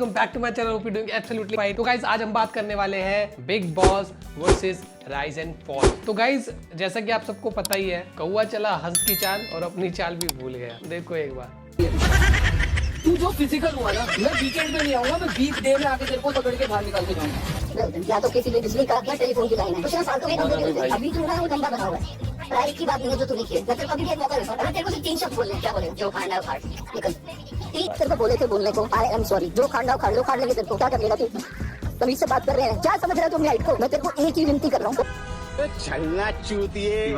Welcome back to my channel. Hope you doing absolutely fine. तो guys आज हम बात करने वाले हैं Bigg Boss versus Rise and Fall. तो गाइस जैसा कि आप सबको पता ही है, कौवा चला हंस की चाल और अपनी चाल भी भूल गया। देखो एक बार तू जो फिजिकल हुआ ना, मैं वीकेंड में नहीं आऊंगा, मैं वीक डे में आके तेरे को पकड़ के बाहर निकाल के जाऊंगा। या तो किसी ने बिजली का या टेलीफोन की लाइन है, पिछले साल तो मैं अभी तू ना वो गंदा बना हुआ है। प्राइस की बात नहीं है जो तूने की, मैं तेरे को अभी भी एक मौका दूंगा। अगर तेरे को सिर्फ 3 शब्द बोलने, क्या बोले? जो खाना है खाट निकल। 3 तेरे को बोले थे बोलने को, आई एम सॉरी। जो खाना है खाट लेंगे तेरे को, क्या कर लेगा तू? तमीज से बात कर रहे हैं, क्या समझ रहा है तुम हाइट को? मैं तेरे को एक ही विनती कर रहा हूँ, छलना चूतिए।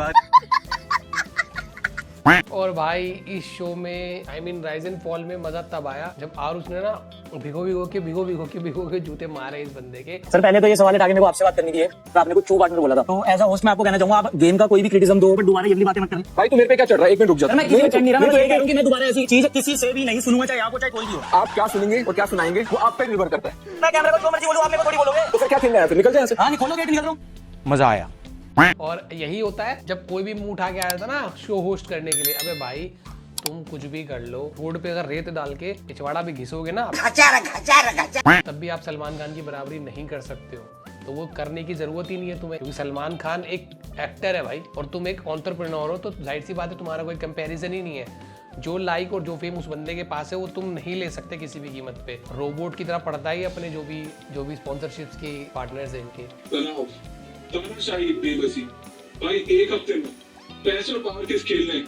और भाई इस शो में I mean rise and fall में मजा तब आया जब आरुष ने ना भिगो के जूते मारे इस बंदे के। सर पहले तो ये सवाल है आगे मेरे को आपसे बात करनी थी है, तो आपने कुछ 2 पार्टनर बोला था, तो एज अ होस्ट मैं आपको कहना चाहूंगा आप गेम का कोई भी क्रिटिसिज्म दो, बट दोबारा ये वाली बातें मत करना। भाई तू मेरे पे क्या चढ़ रहा है? 1 मिनट रुक जा। मैं किसी पे चढ़ नहीं रहा, मैं तो ये कह रहा हूं कि मैं दोबारा ऐसी चीज किसी से भी नहीं सुनूंगा, चाहे आप हो चाहे कोई भी हो। आप क्या सुनेंगे और क्या सुनाएंगे वो आप पे निर्भर करता है। मैं कैमरा को जो मर्जी बोलूं, आप मेरे को थोड़ी बोलोगे। तो फिर क्या खेलना है? फिर निकल जाए यहाँ से। हां नहीं खोलो गेट, निकल रहा हूं। मजा आया। और यही होता है जब कोई भी मुंह उठा के आया था ना शो होस्ट करने के लिए, अबे भाई तुम कुछ भी कर लो, रोड पे अगर रेत डाल के पिछवाड़ा भी घिसोगे ना तब भी आप सलमान खान की बराबरी नहीं कर सकते हो। तो वो करने की जरूरत ही नहीं है तुम्हें, क्योंकि सलमान खान एक एक्टर है भाई और तुम एक एंटरप्रेन्योर हो, तो जाहिर सी बात है तुम्हारा कोई कंपैरिजन ही नहीं है। जो लाइक और जो फेम उस बंदे के पास है वो तुम नहीं ले सकते किसी भी कीमत पे। रोबोट की तरह पड़ता ही अपने जो भी स्पॉन्सरशिप्स के पार्टनर्स हैं इनके। तनाव, तानाशाही, बेबसी। भाई 1 हफ्ते में पैसे और पावर के खेल ने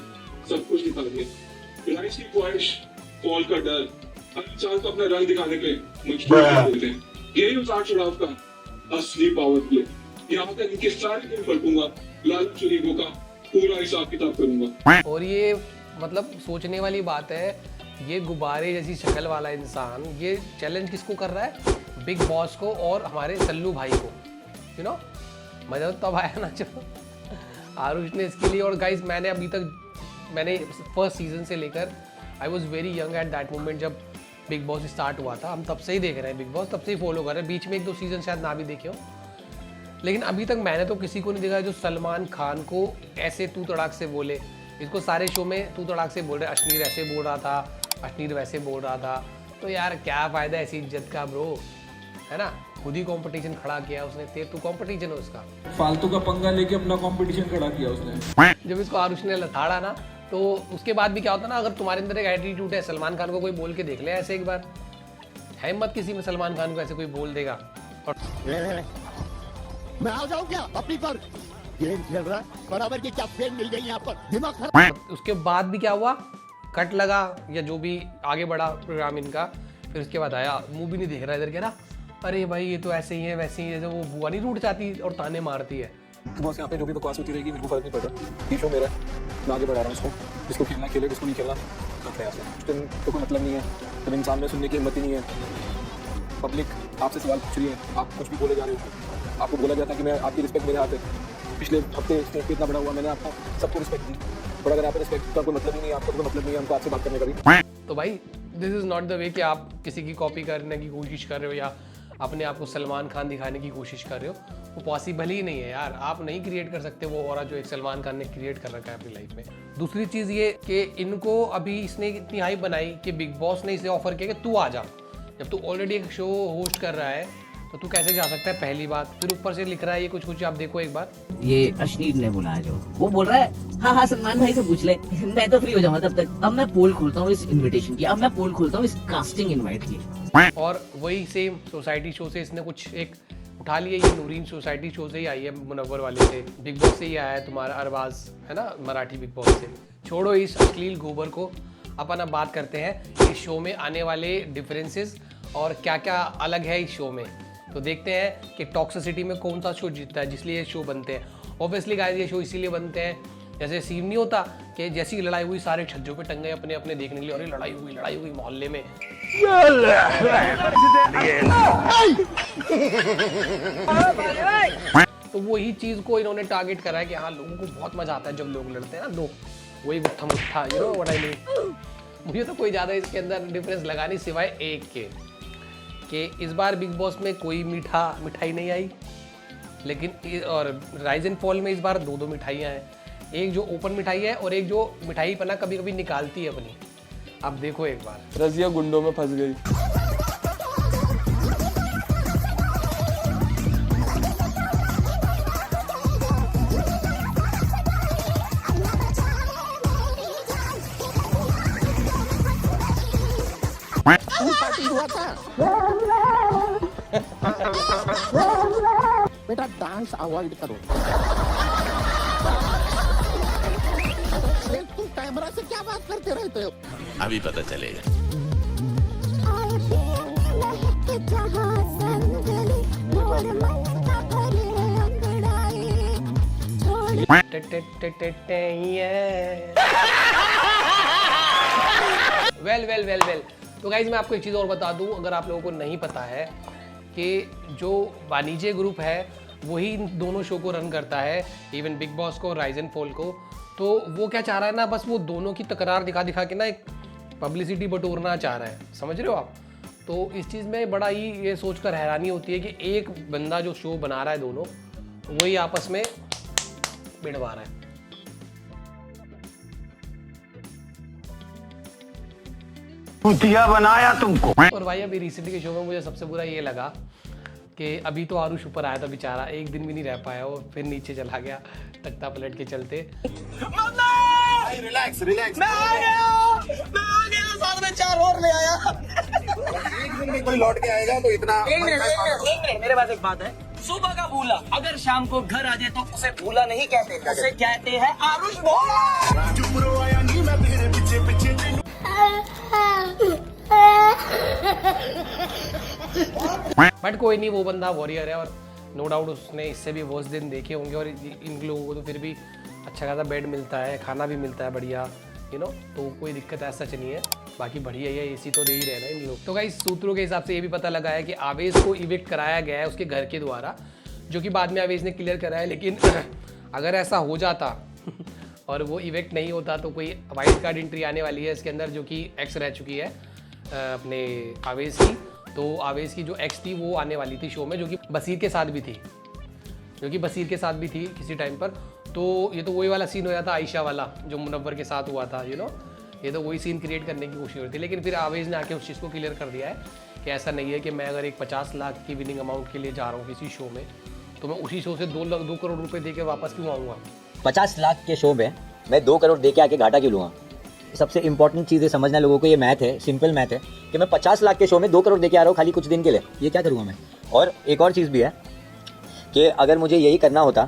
सब कुछ दिखा दिया। राइज की ख्वाहिश, फॉल का डर, हर इंसान को अपना रंग दिखाने पे मजबूर कर देते हैं। यही उतार चढ़ाव का असली पावर प्ले। यहाँ तक इनके सारे गेम पलटूंगा, लालच और ईगो का पूरा हिसाब किताब करूंगा। और ये मतलब सोचने वाली बात है, ये गुब्बारे जैसी शक्ल वाला इंसान ये चैलेंज किसको कर रहा है? बिग बॉस को और हमारे सल्लू भाई को। यू नो मजा तो तब आया ना जब आरुष ने इसके लिए। और गाइस मैंने फर्स्ट सीजन से लेकर I was very young at that moment जब बिग बॉस स्टार्ट हुआ था। हम तब से ही देख रहे हैं बिग बॉस, तब से ही फॉलो कर रहे हैं। बीच में 1-2 सीजन शायद ना भी देखे हो, लेकिन अभी तक मैंने तो किसी को नहीं देखा जो सलमान खान को ऐसे तू तड़ाक से बोले। इसको सारे शो में तू तड़ाक से बोल रहे, अश्नीर ऐसे बोल रहा था, अश्नीर वैसे बोल रहा था। तो यार क्या फ़ायदा ऐसी इज्जत का ब्रो, है ना? खुद ही कंपटीशन खड़ा किया उसने, तू कंपटीशन है उसका। फालतू का पंगा लेके अपना कंपटीशन खड़ा किया उसने। जब इसको आरुष ने लथाड़ा ना, तो उसके बाद भी क्या होता ना, अगर तुम्हारे अंदर एक एटीट्यूड है, सलमान खान को कोई बोल के देख ले ऐसे एक बार, है मत किसी में सलमान खान को ऐसे कोई बोल देगा। और मैं आ जाऊं क्या अपनी पर? गेम खेल रहा है बराबर की, क्या फेम मिल गई यहाँ पर, दिमाग खराब। उसके बाद भी क्या हुआ, कट लगा या जो भी आगे बढ़ा प्रोग्राम इनका, फिर उसके बाद आया मुंह भी नहीं देख रहा इधर, कह रहा अरे भाई ये तो ऐसे ही है वैसे ही है, जैसे वो बुआ नहीं रूठ जाती और ताने मारती है। बॉस यहाँ पे जो भी बकवास होती रहेगी मेरे को फर्क नहीं पड़ता। ये शो मेरा है, मैं आगे बढ़ा रहा हूँ उसको। जिसको खेलना खेले, जिसको नहीं खेलना करते हैं। तो कोई मतलब नहीं है, तो इंसान में सुनने की हिम्मत ही नहीं है। पब्लिक आपसे सवाल पूछ रही है, आप कुछ भी बोले जा रहे हो। आपको बोला जाता है कि मैं आपकी रिस्पेक्ट मेरे हाथ है। पिछले हफ्ते स्टेज इतना बड़ा हुआ, मैंने आपको सबको रिस्पेक्ट दी, और अगर आपको रिस्पेक्ट का कोई मतलब ही नहीं है, आपको कोई मतलब नहीं है हमको आपसे बात करने का भी। तो भाई this is not the way कि आप किसी की कॉपी करने की कोशिश कर रहे हो या अपने आप को सलमान खान दिखाने की कोशिश कर रहे हो, वो पॉसिबल ही नहीं है यार। आप नहीं क्रिएट कर सकते वो ऑरा जो एक सलमान खान ने क्रिएट कर रखा है अपनी लाइफ में। दूसरी चीज़ ये कि इनको अभी इसने इतनी हाइप बनाई कि बिग बॉस ने इसे ऑफर किया कि तू आ जा। जब तू ऑलरेडी एक शो होस्ट कर रहा है तो तू कैसे जा सकता है, पहली बात। फिर ऊपर से लिख रहा है ये कुछ आप देखो एक बार, ये अश्नीर ने बोला है, जो वो बोल रहा है हाँ सलमान भाई से पूछ ले, मैं तो फ्री हो जाऊंगा तब तक। अब मैं पोल खोलता हूँ इस इनविटेशन की, अब मैं पोल खोलता हूँ इस कास्टिंग इनवाइट की। और वही सेम सोसाइटी शो से इसने कुछ एक उठा लिया। ये नूरीन सोसाइटी शो से ही आई है, मुनव्वर वाले से, बिग बॉस से ही आया है तुम्हारा अरबाज, है ना, मराठी बिग बॉस से। छोड़ो इस अश्लील गोबर को, अपन अब बात करते हैं इस शो में आने वाले डिफरेंसेस और क्या क्या अलग है इस शो में। तो देखते हैं कि टॉक्सिसिटी में कौन सा शो जीतता है, जिसलिए ये शो बनते हैं। ऑब्वियसली गाइस ये शो इसीलिए बनते हैं, जैसे सीन नहीं होता कि जैसी लड़ाई हुई सारे छज्जों पे टंगे अपने अपने देखने के लिए, और लड़ाई हुई मोहल्ले में। तो वही चीज़ को इन्होंने टारगेट करा है कि हाँ लोगों को बहुत मजा आता है जब लोग लड़ते हैं ना, दो वही गुत्था मुत्था, you know what I mean. मुझे तो कोई ज़्यादा इसके अंदर डिफरेंस लगा नहीं, सिवाय एक के कि इस बार बिग बॉस में कोई मिठाई नहीं आई, लेकिन और राइज एंड फॉल में इस बार 2 मिठाइयाँ हैं। एक जो ओपन मिठाई है और एक जो मिठाई पना कभी कभी निकालती है अपनी। अब देखो एक बार, रजिया गुंडों में फंस गई। हुआ था बेटा डांस अवॉइड करो। तुम कैमरा से क्या बात करते रहते हो? अभी पता चलेगा। Well well well well. तो गाइज मैं आपको एक चीज़ और बता दूं, अगर आप लोगों को नहीं पता है कि जो वाणिज्य ग्रुप है वही इन दोनों शो को रन करता है, इवन बिग बॉस को और राइज एंड फॉल को। तो वो क्या चाह रहा है ना, बस वो दोनों की तकरार दिखा दिखा के ना एक पब्लिसिटी बटोरना चाह रहा है, समझ रहे हो आप। तो इस चीज़ में बड़ा ही ये सोचकर हैरानी होती है कि एक बंदा जो शो बना रहा है दोनों, वही आपस में भिड़वा रहा है। दिया बनाया तुमको। और भाई अभी रिसेंटली के शो में मुझे सबसे बुरा ये लगा कि अभी तो आरुष ऊपर आया था बेचारा, एक दिन भी नहीं रह पाया वो, फिर नीचे चला गया तख्ता पलट के चलते। Relax relax. मैं आ गया साथ में 4 और ले आया। एक दिन में कोई लौट के आएगा तो इतना। एक मिनट मेरे पास एक बात है। सुबह का भूला अगर शाम को घर आ जाए तो उसे भूला नहीं कहते, उसे कहते हैं आरुष भोला। बट कोई नहीं, वो बंदा वॉरियर है और नो डाउट उसने इससे भी वर्स्ट दिन देखे होंगे। और इन लोगों को तो फिर भी अच्छा खासा बेड मिलता है, खाना भी मिलता है बढ़िया, यू नो, तो कोई दिक्कत ऐसा नहीं है। बाकी बढ़िया है, एसी तो दे ही रहे ना इन लोग। तो गाइस सूत्रों के हिसाब से ये भी पता लगा है कि आवेश को इविक्ट कराया गया है उसके घर के द्वारा, जो कि बाद में आवेश ने क्लियर करा है। लेकिन अगर ऐसा हो जाता और वो इविक्ट नहीं होता तो कोई वाइल्ड कार्ड एंट्री आने वाली है इसके अंदर, जो कि एक्स रह चुकी है अपने आवेश की। तो आवेश की जो एक्स थी वो आने वाली थी शो में, जो कि बसीर के साथ भी थी, किसी टाइम पर। तो ये तो वही वाला सीन हो जाता आयशा वाला जो मुनव्वर के साथ हुआ था, यू नो, ये तो वही सीन क्रिएट करने की कोशिश हो रही थी। लेकिन फिर आवेश ने आके उस चीज़ को क्लियर कर दिया है कि ऐसा नहीं है कि मैं अगर एक 50 लाख की विनिंग अमाउंट के लिए जा रहा हूँ किसी शो में तो मैं उसी शो से 2 करोड़ रुपए दे के वापस क्यों आऊँगा। 50 लाख के शो में मैं 2 करोड़ दे के आके घाटा क्यों लूँगा। सबसे इंपॉर्टेंट चीज़ है समझना लोगों को, ये मैथ है, सिंपल मैथ है कि मैं 50 लाख के शो में 2 करोड़ दे के आ रहा हूँ खाली कुछ दिन के लिए, ये क्या करूँगा मैं। और एक और चीज़ भी है कि अगर मुझे यही करना होता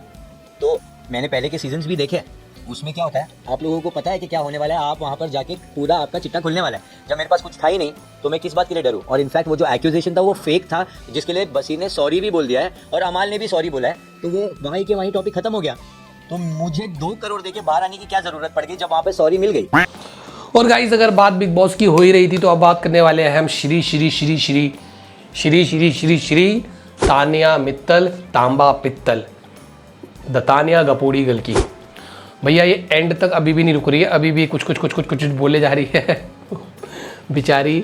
तो मैंने पहले के सीजन्स भी देखे, उसमें क्या होता है आप लोगों को पता है कि क्या होने वाला है। आप वहाँ पर जाके पूरा आपका चिट्टा खुलने वाला है। जब मेरे पास कुछ था ही नहीं तो मैं किस बात के लिए डरूँ। और इनफैक्ट वो जो एक्यूजेशन था वो फेक था, जिसके लिए बसीर ने सॉरी भी बोल दिया है और अमाल ने भी सॉरी बोला है, तो वो वहीं के वहीं टॉपिक खत्म हो गया। तो मुझे 2 करोड़ देके बाहर आने की क्या जरूरत पड़ गई जब वहाँ पे सॉरी मिल गई। और गाइस अगर बात बिग बॉस की हो ही रही थी तो अब बात करने वाले हैं हम श्री तानिया मित्तल तांबा पित्तल दतानिया गपोड़ी गल की। भैया ये एंड तक अभी भी नहीं रुक रही है, अभी भी कुछ बोले जा रही है बेचारी,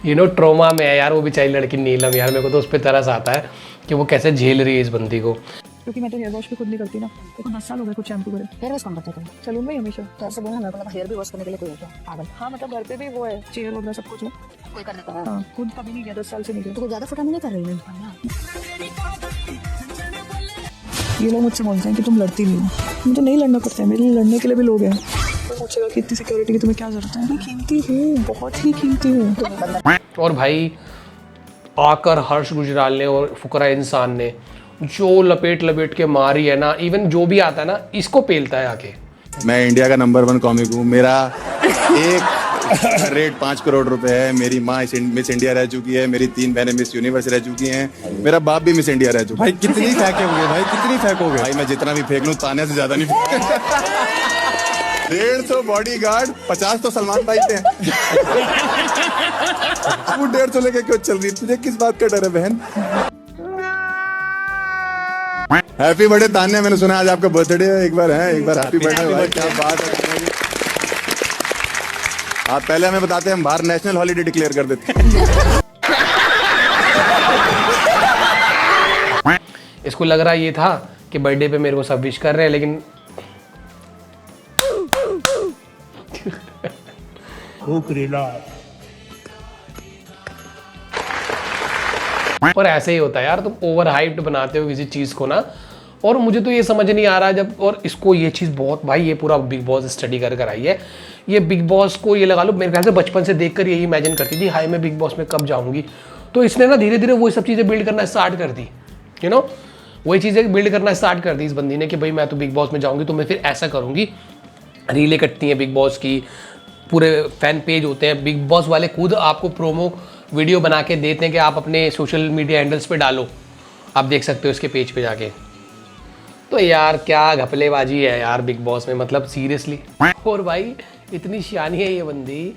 यू नो, ट्रोमा में है यार वो बेचारी लड़की नीलम। यार मेरे को तो उस पर तरस आता है कि वो कैसे झेल रही है इस बंदी को। क्योंकि मैं तो हेयर वॉश भी खुद नहीं करती ना, तो 10 साल हो गए खुद शैम्पू करे। हेयर वॉश कौन करता है? सैलून में ही हमेशा। तो ऐसे बोलना, मेरे को हेयर भी वॉश करने के लिए कोई होता है पागल। हाँ मतलब घर पे भी वो है, चेयर वगैरह सब कुछ है, कोई कर देता है। हाँ खुद कभी नहीं किया, 10 साल से नहीं किया। तो ज्यादा फटानी नहीं कर रही है। ये लोग मुझसे बोलते हैं कि तुम लड़ती नहीं हो, मुझे नहीं लड़ना पड़ता है, मेरे लिए लड़ने के लिए भी लोग हैं। तो पूछेगा कि इतनी सिक्योरिटी की तुम्हें क्या जरूरत है। मैं कीमती हूँ, बहुत ही कीमती हूँ। और भाई आकर हर्ष गुजराल ने और फुकरा इंसान ने जो लपेट के मारी है ना, इवन जो भी आता है ना इसको पेलता है आके। मैं इंडिया का नंबर 1 कॉमिक हूँ। मेरा एक रेट 5 करोड़ रुपए है। मेरी माँ मिस इंडिया रह चुकी है, मेरी 3 बहनें मिस यूनिवर्स रह चुकी हैं, मेरा बाप भी मिस इंडिया रह चुका है। भाई कितनी फेंकोगे भाई, कितनी फेंकोगे भाई? मैं जितना भी फेंक लूँ तानिया से ज्यादा नहीं। 150 बॉडीगार्ड, 50 तो सलमान भाई थे। तू 150 लेके क्यों चल रही? तुझे किस बात का डर है बहन? हैप्पी बर्थडे तान्या, मैंने सुना आज आपका बर्थडे है। एक बार हैप्पी बर्थडे भाई, क्या बात है। आप पहले हमें बताते हैं, हम बाहर नेशनल हॉलीडे डिक्लेयर कर देते। इसको लग रहा ये था कि बर्थडे पे मेरे को सब विश कर रहे हैं, लेकिन और ऐसे ही होता है यार, तुम ओवर हाइप्ड बनाते हो किसी चीज को ना, और मुझे तो ये समझ नहीं आ रहा जब, और इसको ये चीज़ बहुत, भाई ये पूरा बिग बॉस स्टडी कर आई है। ये बिग बॉस को ये लगा लो मेरे ख्याल से बचपन से देखकर यही इमेजिन करती थी, हाय मैं बिग बॉस में कब जाऊंगी। तो इसने ना धीरे धीरे वो सब चीज़ें बिल्ड करना स्टार्ट कर दी, यू नो, वही चीज़ें बिल्ड करना स्टार्ट कर दी इस बंदी ने कि भाई मैं तो बिग बॉस में जाऊंगी तो मैं फिर ऐसा करूंगी। रीलें कटती हैं बिग बॉस की, पूरे फैन पेज होते हैं, बिग बॉस वाले खुद आपको प्रोमो वीडियो बना के देते हैं कि आप अपने सोशल मीडिया हैंडल्स पे डालो, आप देख सकते हो इसके पेज पे जाके। तो यार क्या घपलेबाजी है यार बिग बॉस में, मतलब सीरियसली। और भाई इतनी शियानी है ये बंदी,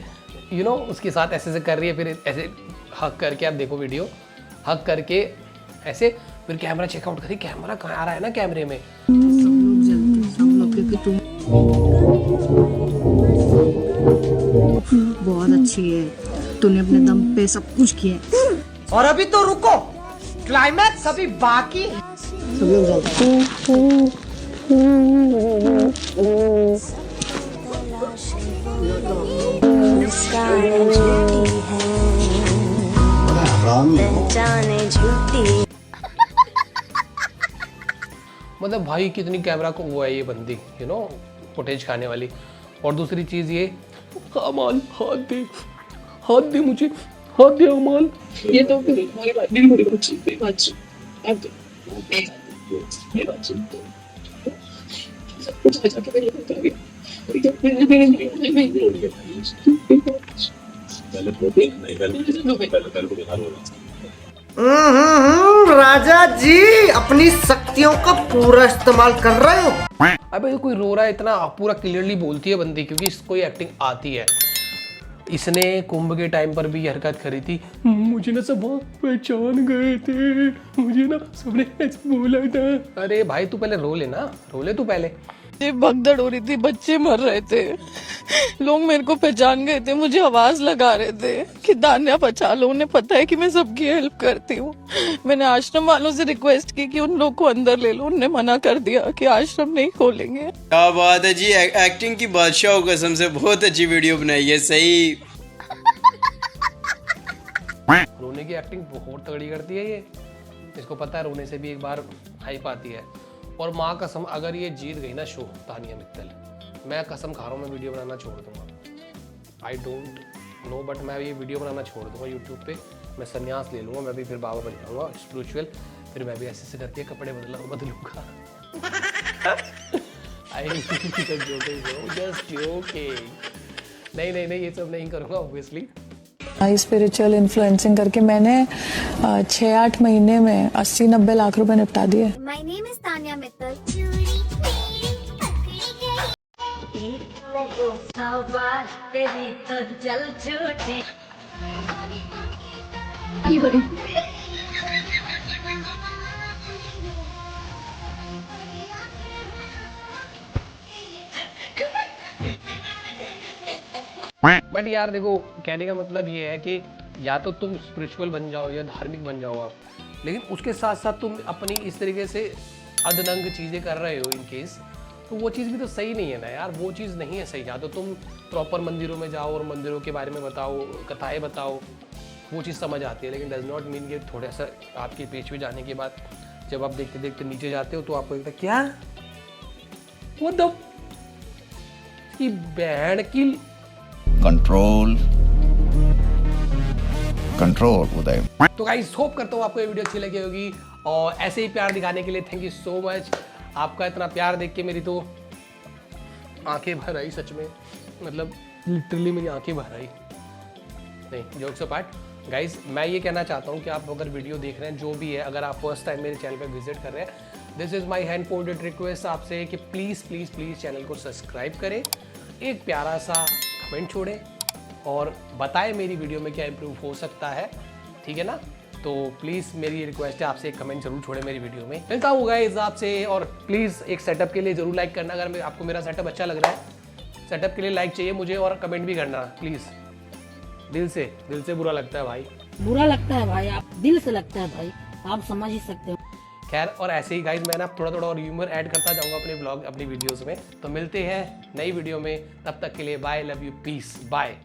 यू नो, उसके साथ ऐसे कर रही है, फिर ऐसे हक करके, आप देखो वीडियो, हक करके ऐसे, फिर कैमरा चेकआउट करी, कैमरा कहाँ आ रहा है ना कैमरे में। बहुत अच्छी है, तूने अपने दम पे सब कुछ किया। और अभी तो रुको, क्लाइमैक्स अभी बाकी। सब लोग जलते मतलब भाई कितनी कैमरा को वो है ये बंदी, यू नो, फुटेज खाने वाली। और दूसरी चीज़ ये, अमाल हाथ दे मुझे, हाथ दे अमाल। ये तो फिर हमारी बात नहीं हो रही कुछ अब राजा जी अपनी शक्तियों का पूरा इस्तेमाल कर रहे हो। अबे कोई रो रहा है इतना, पूरा क्लियरली बोलती है बंदी क्योंकि इसको ये एक्टिंग आती है। इसने कुंभ के टाइम पर भी ये हरकत करी थी, मुझे ना सब पहचान गए थे, मुझे ना सबने ऐसे बोला था। अरे भाई तू पहले रो ले ना, रो ले तू पहले। भगदड़ हो रही थी, बच्चे मर रहे थे, लोग मेरे को पहचान गए थे, मुझे आवाज लगा रहे थे कि दान्या बचा लो, उन्हें पता है कि मैं सबकी हेल्प करती हूँ। मैंने आश्रम वालों से रिक्वेस्ट की कि उन लोग को अंदर ले लो, उन्होंने मना कर दिया कि आश्रम नहीं खोलेंगे। क्या बात है जी, एक्टिंग की बादशाह कसम से बहुत अच्छी वीडियो बनाई है। सही रोने की एक्टिंग बहुत तगड़ी करती है ये, इसको पता है रोने से भी एक बार हाइप आती है। और माँ कसम अगर ये जीत गई ना शो तानिया मित्तल, मैं कसम खा रहा हूँ मैं वीडियो बनाना छोड़ दूंगा। आई डोंट नो बट मैं ये वीडियो बनाना छोड़ दूंगा यूट्यूब पे, मैं संन्यास ले लूँगा, मैं भी फिर बाबा बन जाऊँगा स्पिरिचुअल, फिर मैं भी ऐसे से करके कपड़े बदलूंगा। नहीं ये सब नहीं करूँगा ऑब्वियसली। स्पिरिचुअल इन्फ्लुएंसिंग करके मैंने 6-8 महीने में 80-90 लाख रुपए निपटा दिए। My name is Tanya Mittal. But यार देखो कहने का मतलब ये है कि या तो तुम स्पिरिचुअल बन जाओ या धार्मिक बन जाओ आप, लेकिन उसके साथ साथ तुम अपनी इस तरीके से अदनंग चीज़ें कर रहे हो इन केस, तो वो चीज़ भी तो सही नहीं है ना यार, वो चीज़ नहीं है सही। या तो तुम प्रॉपर मंदिरों में जाओ और मंदिरों के बारे में बताओ, कथाएं बताओ, वो चीज़ समझ आती है। लेकिन डज नॉट मीन कि थोड़ा सा आपके पेज पे जाने के बाद जब आप देखते देखते नीचे जाते हो तो आपको लगता है क्या वो द की बहन की कंट्रोल उदय। तो गाइस होप करता हूँ आपको ये वीडियो अच्छी लगी होगी, और ऐसे ही प्यार दिखाने के लिए थैंक यू सो मच। आपका इतना प्यार देख के मेरी तो आंखें भर आई सच में, मतलब लिटरली मेरी आंखें भर आई। नहीं जोक्स अपार्ट गाइस, मैं ये कहना चाहता हूँ कि आप अगर वीडियो देख रहे हैं जो भी है, अगर आप फर्स्ट टाइम मेरे चैनल पर विजिट कर रहे हैं, this is my hand folded request आपसे कि प्लीज़ प्लीज़ प्लीज़ चैनल को सब्सक्राइब करें, एक प्यारा सा कमेंट छोड़ें और बताएं मेरी वीडियो में क्या इम्प्रूव हो सकता है, ठीक है ना। तो प्लीज़ मेरी रिक्वेस्ट है आपसे एक कमेंट जरूर छोड़ें मेरी वीडियो में। मिलता हूँ गाइस आपसे, और प्लीज़ एक सेटअप के लिए ज़रूर लाइक करना अगर आपको मेरा सेटअप अच्छा लग रहा है। सेटअप के लिए लाइक चाहिए मुझे, और कमेंट भी करना प्लीज़, दिल से बुरा लगता है भाई, बुरा लगता है भाई, आप दिल से लगता है भाई, आप समझ ही सकते हो। खैर, और ऐसे ही गाइज मैं ना थोड़ा और ह्यूमर ऐड करता जाऊंगा अपने ब्लॉग अपनी वीडियोस में। तो मिलते हैं नई वीडियो में, तब तक के लिए bye, love you, peace, bye.